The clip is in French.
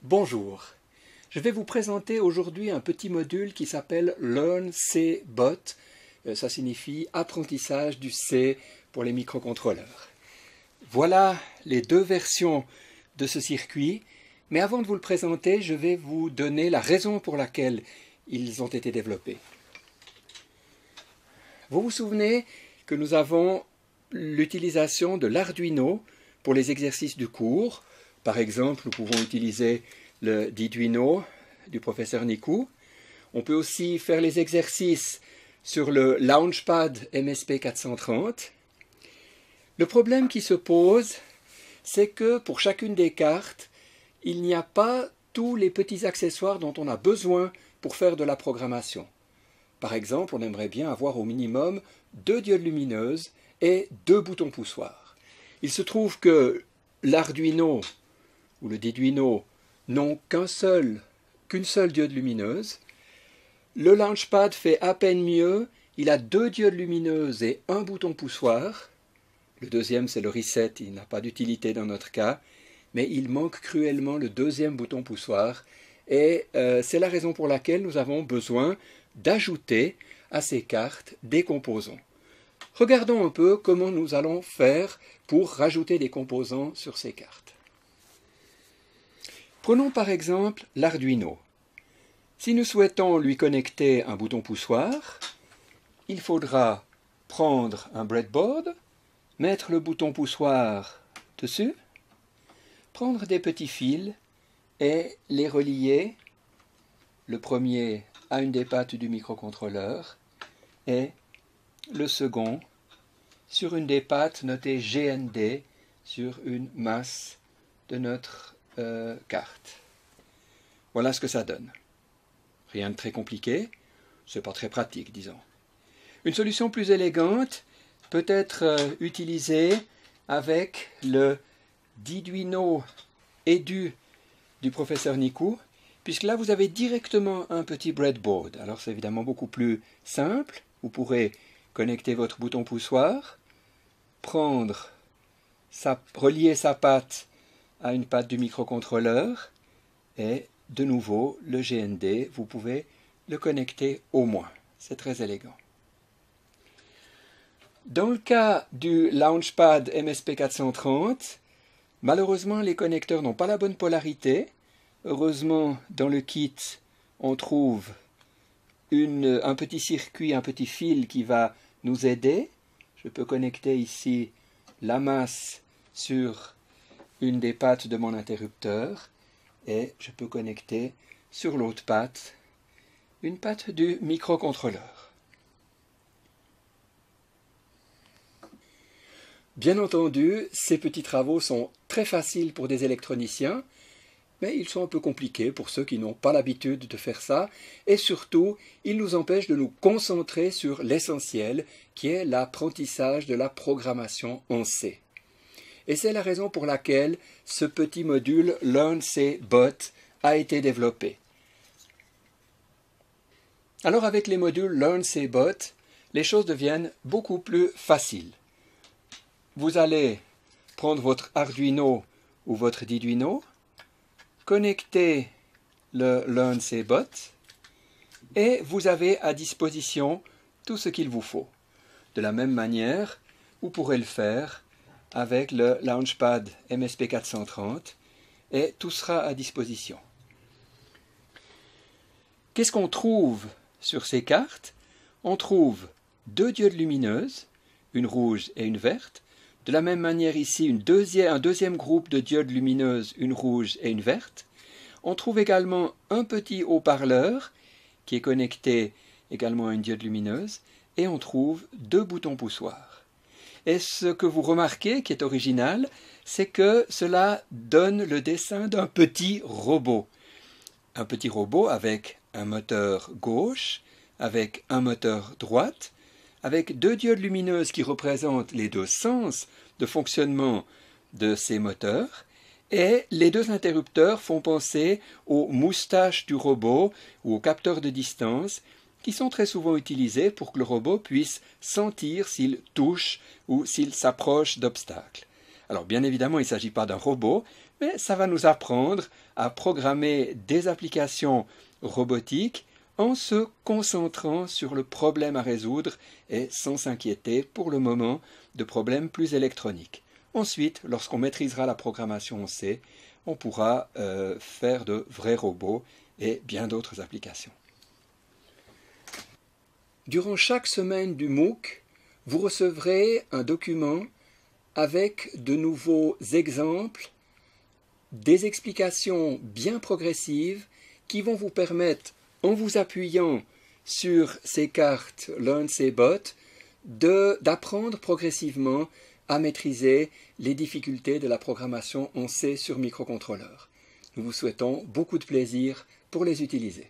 Bonjour, je vais vous présenter aujourd'hui un petit module qui s'appelle Learn C Bot. Ça signifie apprentissage du C pour les microcontrôleurs. Voilà les deux versions de ce circuit, mais avant de vous le présenter, je vais vous donner la raison pour laquelle ils ont été développés. Vous vous souvenez que nous avons l'utilisation de l'Arduino pour les exercices du cours. Par exemple, nous pouvons utiliser le Diduino du professeur Nikou. On peut aussi faire les exercices sur le Launchpad MSP430. Le problème qui se pose, c'est que pour chacune des cartes, il n'y a pas tous les petits accessoires dont on a besoin pour faire de la programmation. Par exemple, on aimerait bien avoir au minimum 2 diodes lumineuses et 2 boutons poussoirs. Il se trouve que l'Arduino ou le Diduino n'ont qu'une seule diode lumineuse. Le Launchpad fait à peine mieux, il a 2 diodes lumineuses et 1 bouton poussoir. Le deuxième, c'est le reset, il n'a pas d'utilité dans notre cas, mais il manque cruellement le deuxième bouton poussoir, et c'est la raison pour laquelle nous avons besoin d'ajouter à ces cartes des composants. Regardons un peu comment nous allons faire pour rajouter des composants sur ces cartes. Prenons par exemple l'Arduino. Si nous souhaitons lui connecter un bouton poussoir, il faudra prendre un breadboard, mettre le bouton poussoir dessus, prendre des petits fils et les relier, le premier à une des pattes du microcontrôleur et le second sur une des pattes notée GND sur une masse de notre carte. Voilà ce que ça donne. Rien de très compliqué, c'est pas très pratique, disons. Une solution plus élégante peut être utilisée avec le Diduino Edu du professeur Nikou, puisque là vous avez directement un petit breadboard. Alors c'est évidemment beaucoup plus simple. Vous pourrez connecter votre bouton poussoir, relier sa patte à une patte du microcontrôleur, et de nouveau le GND, vous pouvez le connecter au moins. C'est très élégant. Dans le cas du Launchpad MSP430, malheureusement les connecteurs n'ont pas la bonne polarité. Heureusement, dans le kit, on trouve un petit circuit, un petit fil qui va nous aider. Je peux connecter ici la masse sur une des pattes de mon interrupteur et je peux connecter sur l'autre patte une patte du microcontrôleur. Bien entendu, ces petits travaux sont très faciles pour des électroniciens, mais ils sont un peu compliqués pour ceux qui n'ont pas l'habitude de faire ça, et surtout, ils nous empêchent de nous concentrer sur l'essentiel, qui est l'apprentissage de la programmation en C. Et c'est la raison pour laquelle ce petit module Learn C Bot a été développé. Alors avec les modules Learn C Bot, les choses deviennent beaucoup plus faciles. Vous allez prendre votre Arduino ou votre Diduino, connecter le Learn C Bot et vous avez à disposition tout ce qu'il vous faut. De la même manière, vous pourrez le faire avec le Launchpad MSP430 et tout sera à disposition. Qu'est-ce qu'on trouve sur ces cartes? On trouve 2 diodes lumineuses, une rouge et une verte. De la même manière ici, un deuxième groupe de diodes lumineuses, une rouge et une verte. On trouve également un petit haut-parleur qui est connecté également à une diode lumineuse et on trouve 2 boutons poussoirs. Et ce que vous remarquez qui est original, c'est que cela donne le dessin d'un petit robot. Un petit robot avec un moteur gauche, avec un moteur droite, avec 2 diodes lumineuses qui représentent les 2 sens de fonctionnement de ces moteurs, et les 2 interrupteurs font penser aux moustaches du robot ou aux capteurs de distance qui sont très souvent utilisés pour que le robot puisse sentir s'il touche ou s'il s'approche d'obstacles. Alors bien évidemment, il ne s'agit pas d'un robot, mais ça va nous apprendre à programmer des applications robotiques en se concentrant sur le problème à résoudre et sans s'inquiéter pour le moment de problèmes plus électroniques. Ensuite, lorsqu'on maîtrisera la programmation en C, on pourra faire de vrais robots et bien d'autres applications. Durant chaque semaine du MOOC, vous recevrez un document avec de nouveaux exemples, des explications bien progressives qui vont vous permettre, en vous appuyant sur ces cartes LearnCBot, d'apprendre progressivement à maîtriser les difficultés de la programmation en C sur microcontrôleur. Nous vous souhaitons beaucoup de plaisir pour les utiliser.